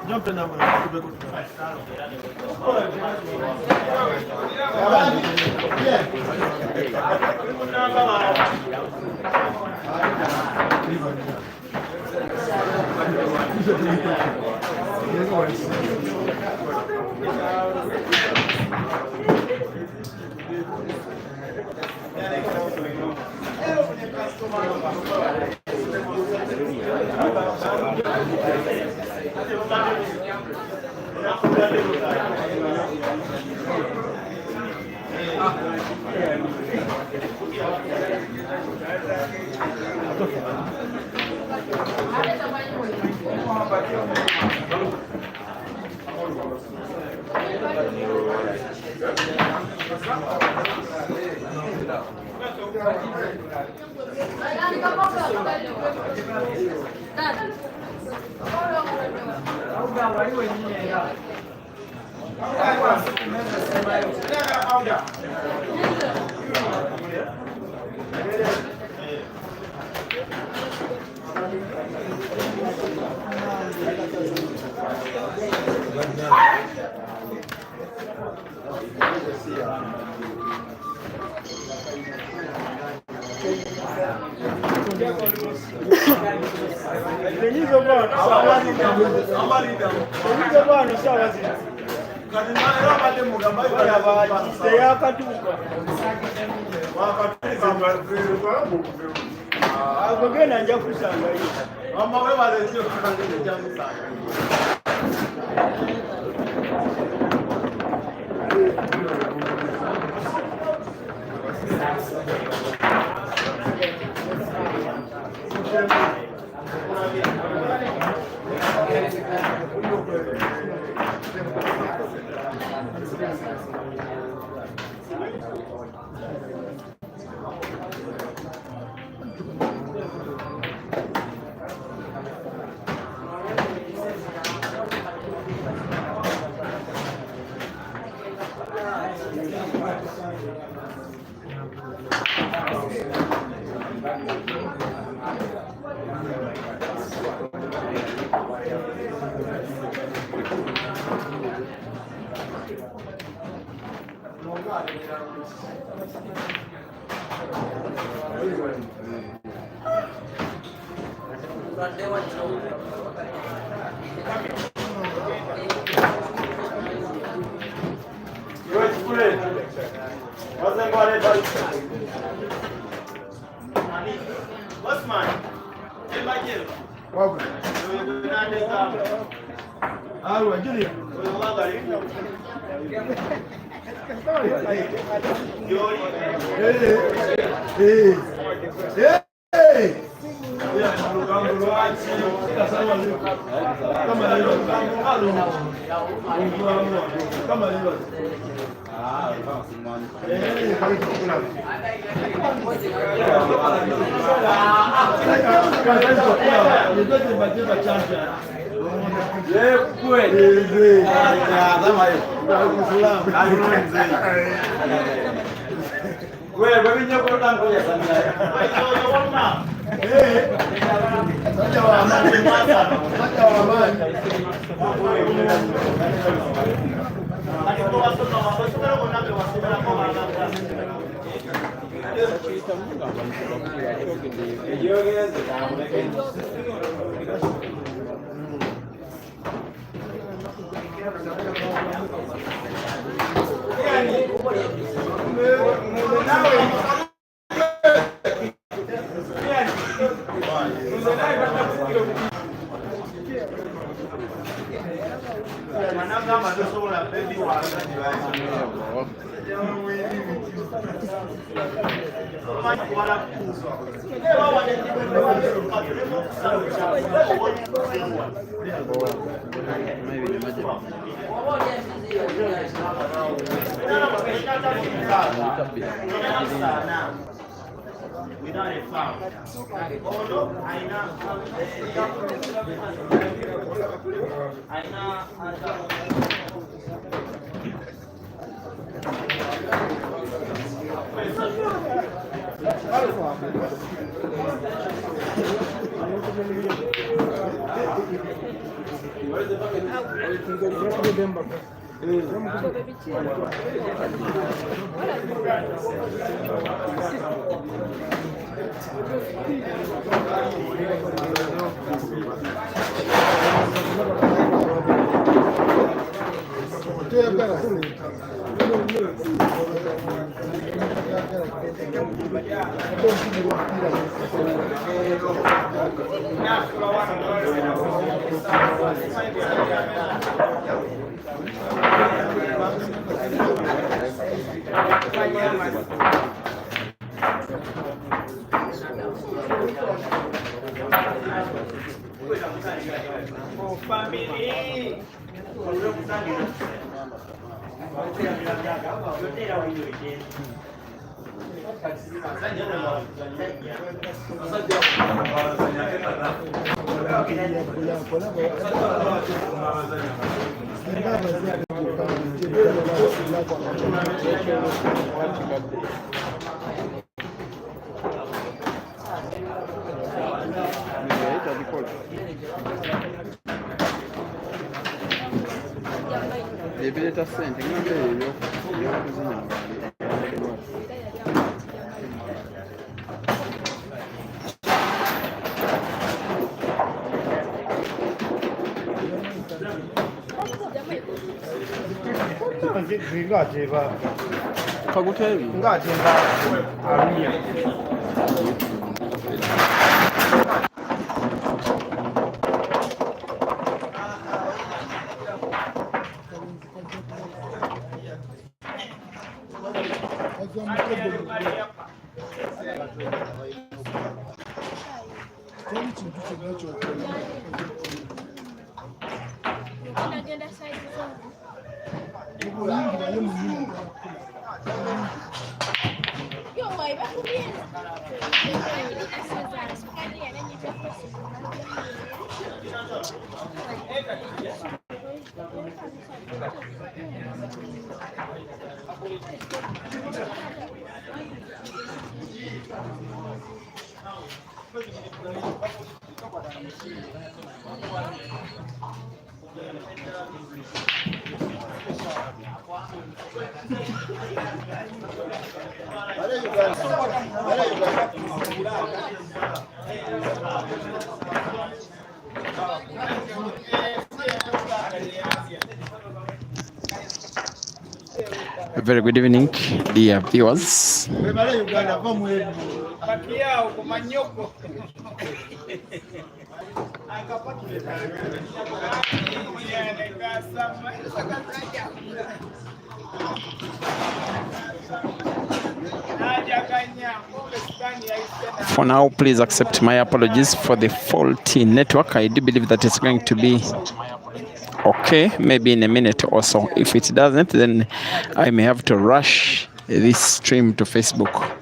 Jump in there. A very good evening, dear viewers. For now, please accept my apologies for the faulty network. I do believe that it's going to be okay, maybe in a minute or so. If it doesn't, then I may have to rush this stream to Facebook.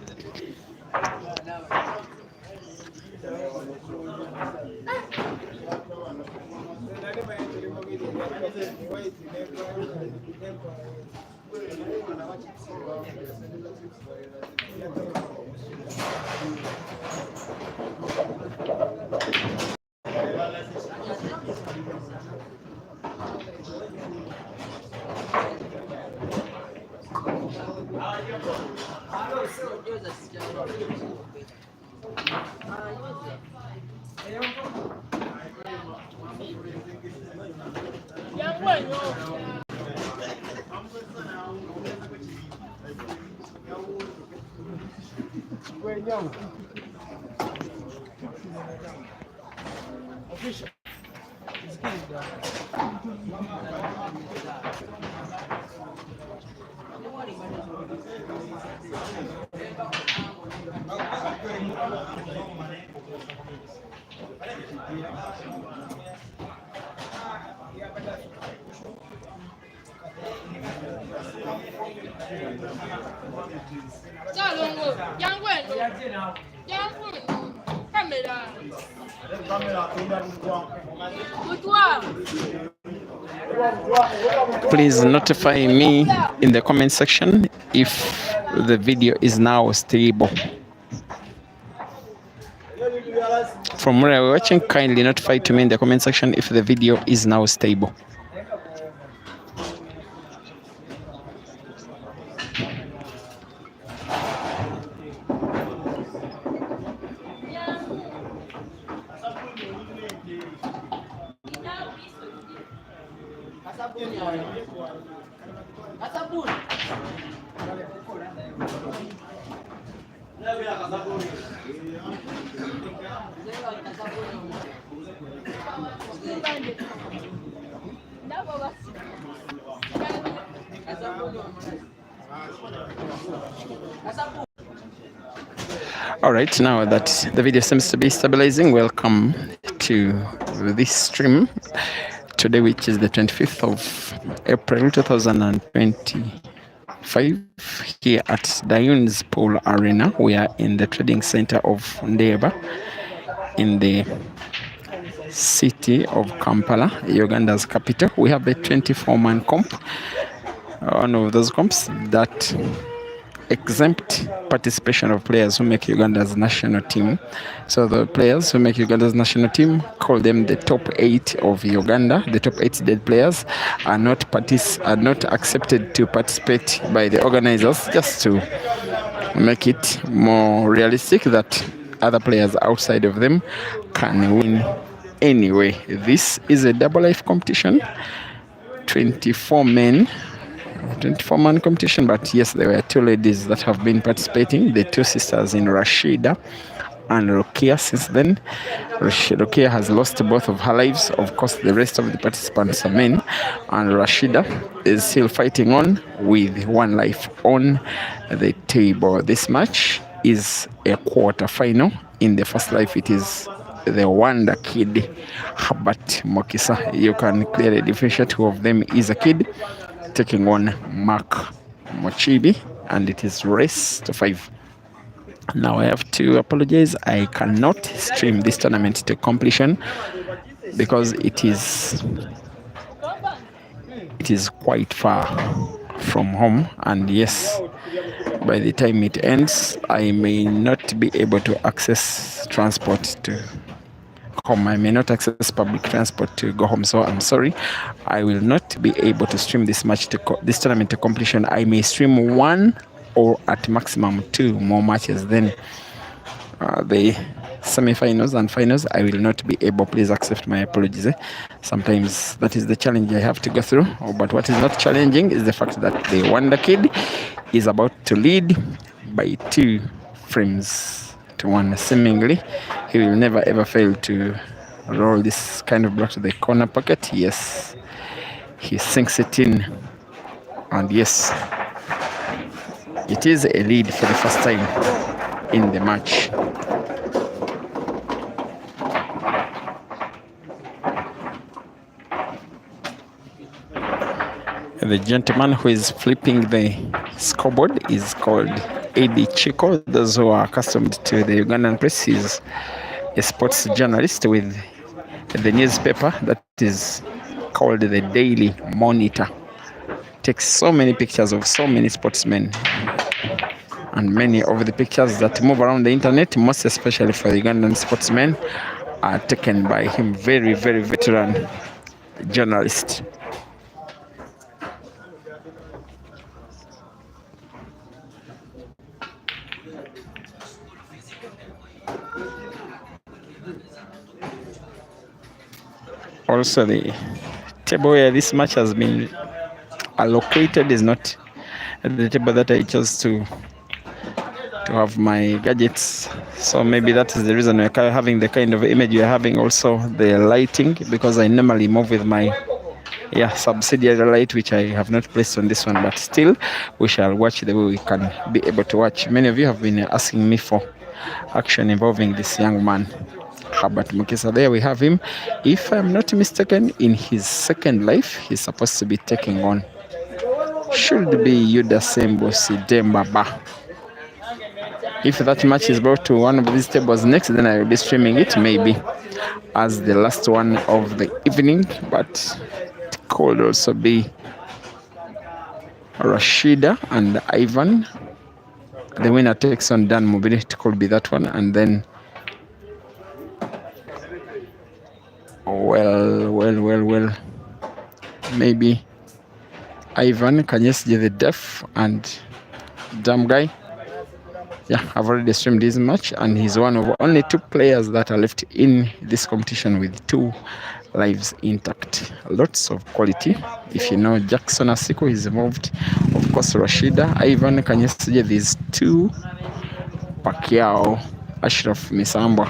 Please notify me in the comment section if the video is now stable. from where you're watching, kindly notify to me in the comment section if the video is now stable. All right, now that the video seems to be stabilizing, welcome to this stream today, which is the 25th of April 2025, here at DAYUN'S Pool Arena. We are in the trading center of Ndeba in the city of Kampala, Uganda's capital. We have a 24-man comp, one of those comps that exempt participation of players who make Uganda's national team. So the players who make Uganda's national team, call them the top 8 of Uganda. The top 8 dead players are not accepted to participate by the organizers, just to make it more realistic that other players outside of them can win anyway. This is a double life competition, 24-man competition, but yes, there were 2 ladies that have been participating, the 2 sisters in Rashida and Rukia. Since then, Rukia has lost both of her lives. Of course, the rest of the participants are men, and Rashida is still fighting on with 1 life on the table. This match is a quarter-final. In the first life, it is the wonder kid, Herbert Mukisa. You can clearly differentiate who of them is a kid, taking on Mukiibi, and it is race to 5. Now I have to apologize. I cannot stream this tournament to completion because it is quite far from home, and yes, by the time it ends, I may not be able to access transport to home. I may not access public transport to go home, so I'm sorry. I will not be able to stream this match this tournament to completion. I may stream 1 or at maximum 2 more matches. Then the semi-finals and finals, I will not be able. Please accept my apologies. Sometimes that is the challenge I have to go through. But what is not challenging is the fact that the wonder kid is about to lead by 2 frames to 1. Seemingly, he will never ever fail to roll this kind of block to the corner pocket. Yes, he sinks it in, and yes, it is a lead for the first time in the match. The gentleman who is flipping the scoreboard is called Eddie Chico. Those who are accustomed to the Ugandan press, is a sports journalist with the newspaper that is called the Daily Monitor. Takes so many pictures of so many sportsmen, and many of the pictures that move around the internet, most especially for the Ugandan sportsmen, are taken by him. Very, very veteran journalist. Also, the table where this match has been allocated is not the table that I chose to have my gadgets, so maybe that is the reason we're having the kind of image you're having. Also the lighting, because I normally move with my subsidiary light, which I have not placed on this one, but still we shall watch the way we can be able to watch. Many of you have been asking me for action involving this young man, Herbert Mukisa. There we have him. If I'm not mistaken, in his second life, he's supposed to be taking on, should be Yuda Sembo Sidembaba. If that match is brought to one of these tables next, then I will be streaming it, maybe as the last one of the evening. But it could also be Rashida and Ivan. The winner takes on Dan Mobile. It could be that one. And then Well. Maybe Ivan Kanyesji the deaf and dumb guy. Yeah, I've already streamed this match, and he's one of only 2 players that are left in this competition with 2 lives intact. Lots of quality. If you know Jackson Asiko is involved, of course Rashida, Ivan Kanyesji, these 2, Pacquiao, Ashraf Misamba,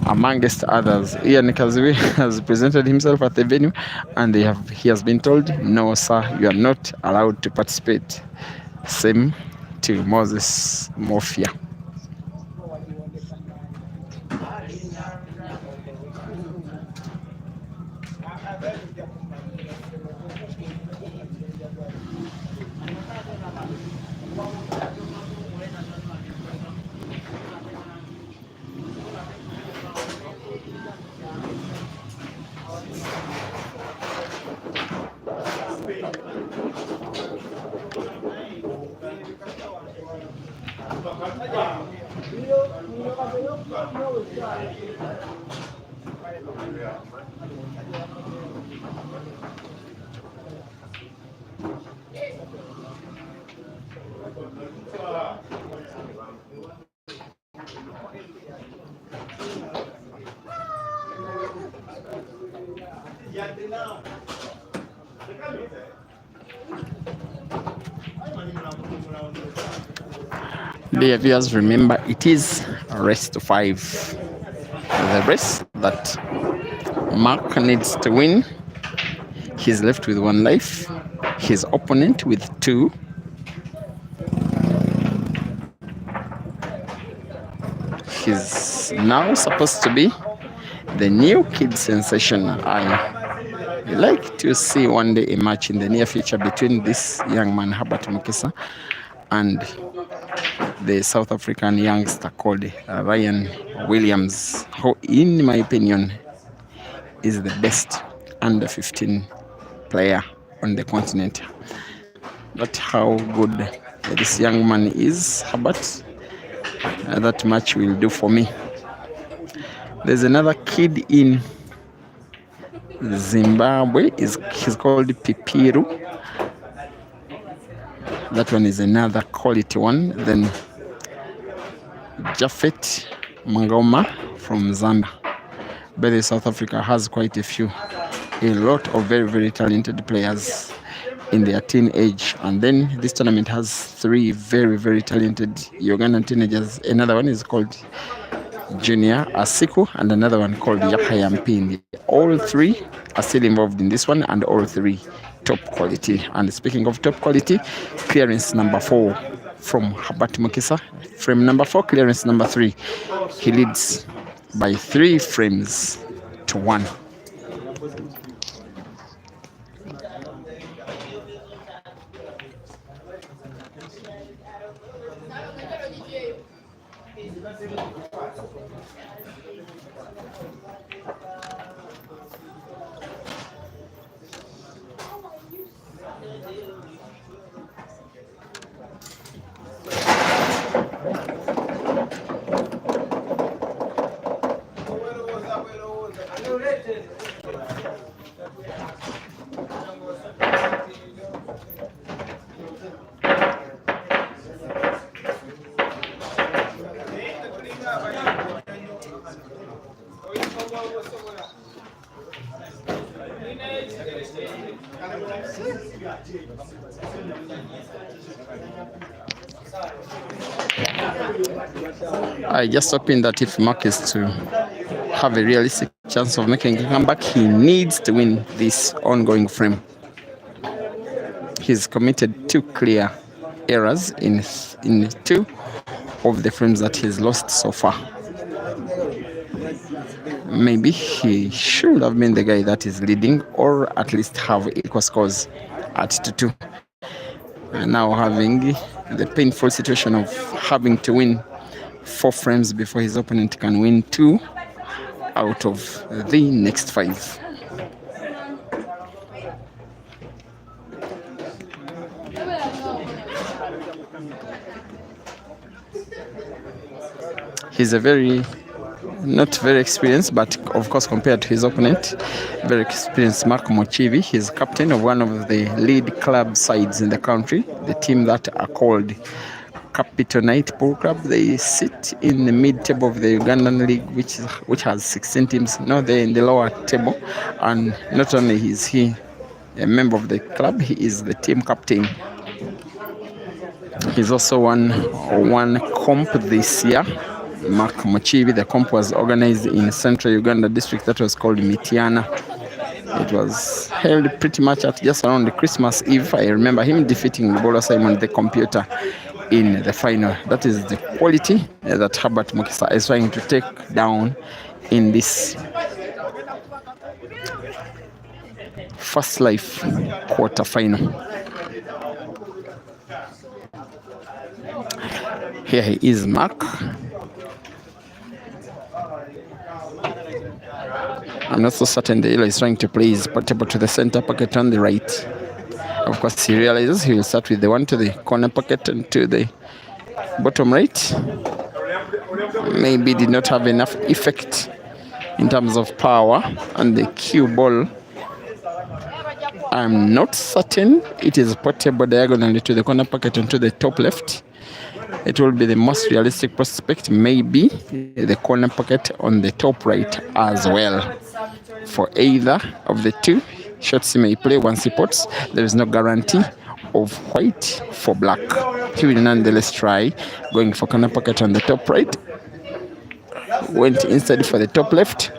amongst others. Ian Kazui has presented himself at the venue, and he has been told, no sir, you are not allowed to participate. Same to Moses Mofia. Dear viewers, remember it is race to 5. The race that Mark needs to win. He's left with 1 life. His opponent with 2. He's now supposed to be the new kid sensation. I like to see one day a match in the near future between this young man, Herbert Mukisa, and the South African youngster called Ryan Williams, who, in my opinion, is the best under 15 player on the continent. But how good this young man is, Herbert, that match will do for me. There's another kid in Zimbabwe. He's called Pipiru. That one is another quality one. Then Japhet Mangoma from Zambia. But South Africa has quite a lot of very talented players in their teenage. And then this tournament has 3 very talented Ugandan teenagers. Another one is called Junior Asiku, and another one called Yahya Mpindi. All 3 are still involved in this one, and all 3 top quality. And speaking of top quality, clearance number 4 from Herbert Mukisa. Frame number 4, clearance number 3. He leads by 3 frames to 1. I just hoping that if Mark is to have a realistic chance of making a comeback, he needs to win this ongoing frame. He's committed 2 clear errors in 2 of the frames that he's lost so far. Maybe he should have been the guy that is leading, or at least have equal scores at 2-2. And now having the painful situation of having to win 4 frames before his opponent can win 2 out of the next 5. He's a very not very experienced, but of course compared to his opponent, very experienced Mark Mukiibi. He's captain of one of the lead club sides in the country, the team that are called Capital Night Pool Club. They sit in the mid-table of the Ugandan League, which has 16 teams. No, they're in the lower table, and not only is he a member of the club, he is the team captain. He's also won one comp this year. Mark Mukiibi. The comp was organized in Central Uganda district that was called Mitiana. It was held pretty much at just around the Christmas Eve. I remember him defeating Bola Simon the computer in the final. That is the quality that Herbert Mukisa is trying to take down in this first life quarterfinal. Here he is, Mark. I'm not so certain the yellow is trying to play his portable to the center pocket on the right. Of course, he realizes he will start with the one to the corner pocket and to the bottom right. Maybe did not have enough effect in terms of power and the cue ball. I'm not certain it is portable diagonally to the corner pocket and to the top left. It will be the most realistic prospect, maybe the corner pocket on the top right as well. For either of the two shots he may play once he puts, there is no guarantee of white for black. He will nonetheless try going for corner pocket on the top right. Went instead for the top left.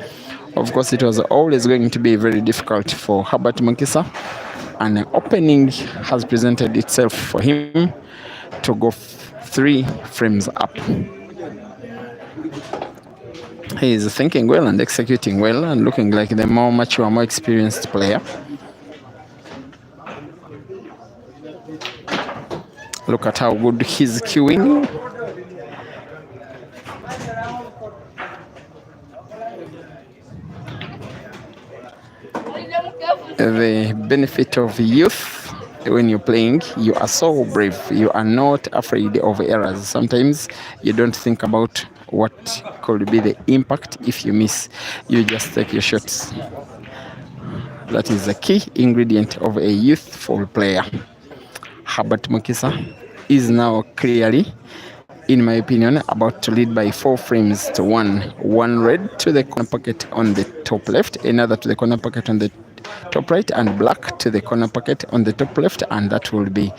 Of course, it was always going to be very difficult for Herbert Mukisa. An opening has presented itself for him to go 3 frames up. He is thinking well and executing well and looking like the more mature, more experienced player. Look at how good he's queuing. The benefit of youth: when you're playing, you are so brave. You are not afraid of errors. Sometimes you don't think about what could be the impact if you miss. You just take your shots. That is the key ingredient of a youthful player. Herbert Mukisa is now clearly, in my opinion, about to lead by 4 frames to 1. One red to the corner pocket on the top left, another to the corner pocket on the top right, and black to the corner pocket on the top left, and that will be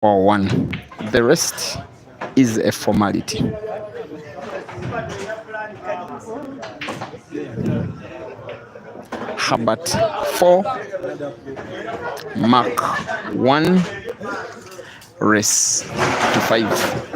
4-1. The rest is a formality. Herbert 4, Mark 1, race to 5.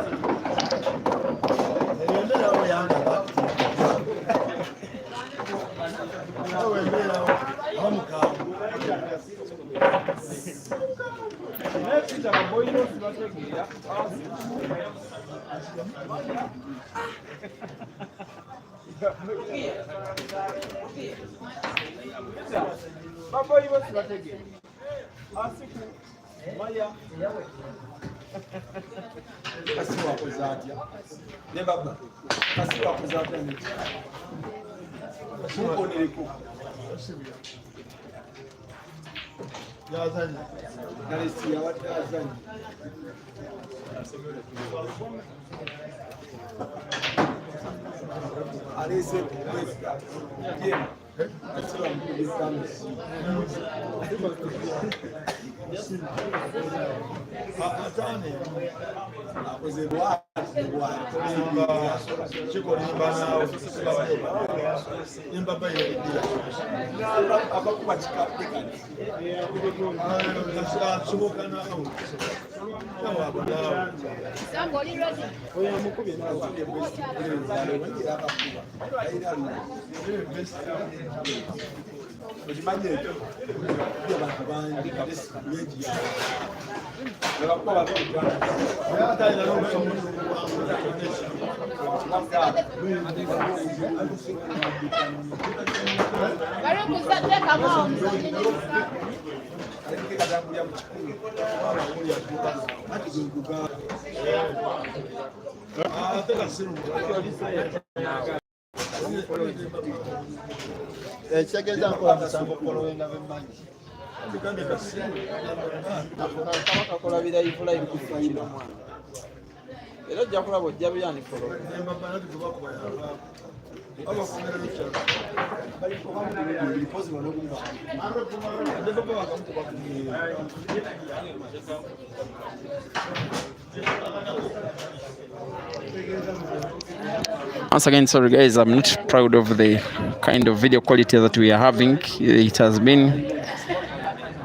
Once again, sorry guys, I'm not proud of the kind of video quality that we are having. It has been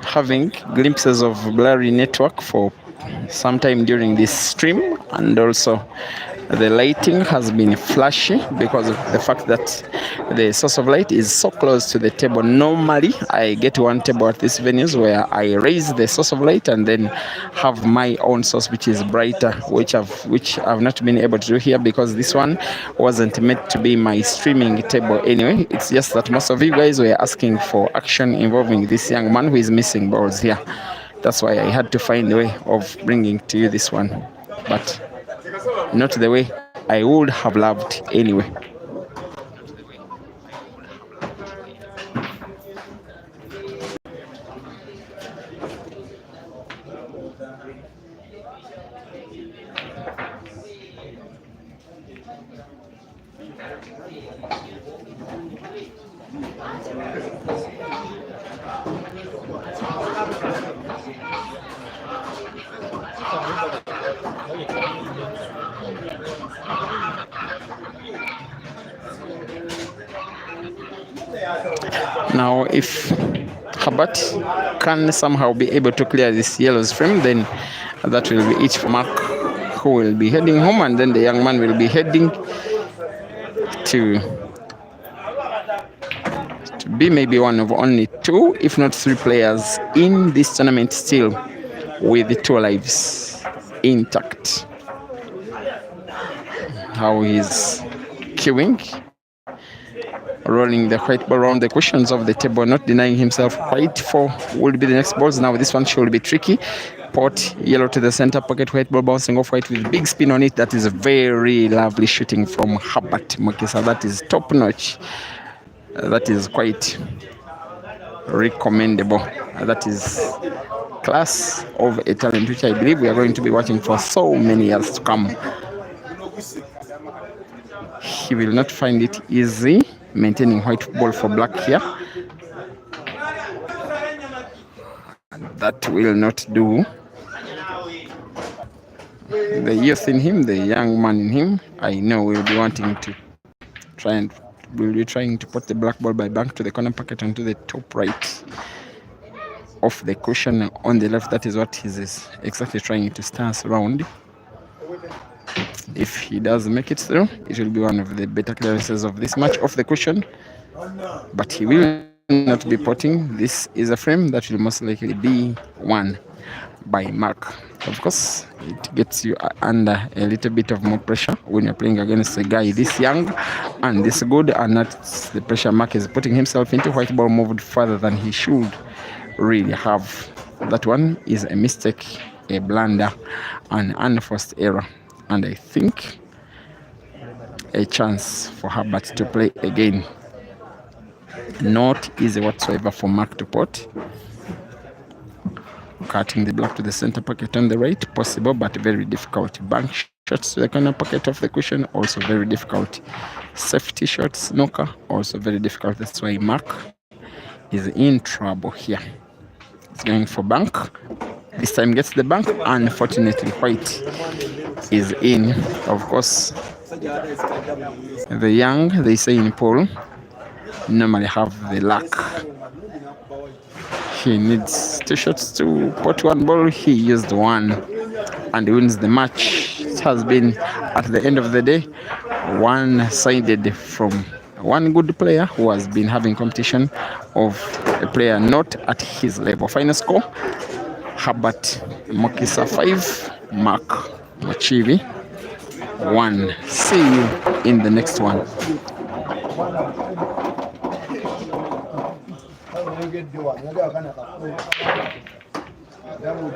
having glimpses of blurry network for some time during this stream, and also the lighting has been flashy because of the fact that the source of light is so close to the table. Normally I get one table at these venues where I raise the source of light and then have my own source which is brighter, which I've not been able to do here because this one wasn't meant to be my streaming table anyway. It's just that most of you guys were asking for action involving this young man who is missing balls here. That's why I had to find a way of bringing to you this one, but not the way I would have loved anyway. Now, if Herbert can somehow be able to clear this yellow's frame, then that will be it for Mark, who will be heading home, and then the young man will be heading to be maybe one of only 2, if not 3 players in this tournament still with 2 lives intact. How he's queuing, rolling the white ball around the cushions of the table, not denying himself. White 4 will be the next balls. Now this one should be tricky. Pot yellow to the center pocket, white ball bouncing off white with big spin on it. That is a very lovely shooting from Herbert Mukisa. That is top notch. That is quite recommendable. That is class of a talent which I believe we are going to be watching for so many years to come. He will not find it easy maintaining white ball for black here. That will not do. The youth in him, the young man in him, I know will be wanting to will be trying to put the black ball by bank to the corner pocket and to the top right of the cushion on the left. That is what he's exactly trying to stance around. If he does make it through, it will be one of the better clearances of this match off the cushion, but he will not be potting. This is a frame that will most likely be won by Mark. Of course, it gets you under a little bit of more pressure when you're playing against a guy this young and this good, and that's the pressure Mark is putting himself into. White ball moved further than he should really have. That one is a mistake, a blunder, an unforced error, and I think a chance for Herbert to play again. Not easy whatsoever for Mark to pot. Cutting the black to the center pocket on the right, possible but very difficult. Bank shots to the corner pocket of the cushion, also very difficult. Safety shots, snooker, also very difficult. That's why Mark is in trouble here. He's going for bank. This time gets the bank. Unfortunately, white is in. Of course, the young, they say in pool, normally have the luck. He needs 2 shots to pot 1 ball. He used 1 and wins the match. It has been, at the end of the day, one-sided from one good player who has been having competition of a player not at his level. Final score, Herbert Mukisa 5, Mark Mukiibi 1. See you in the next one.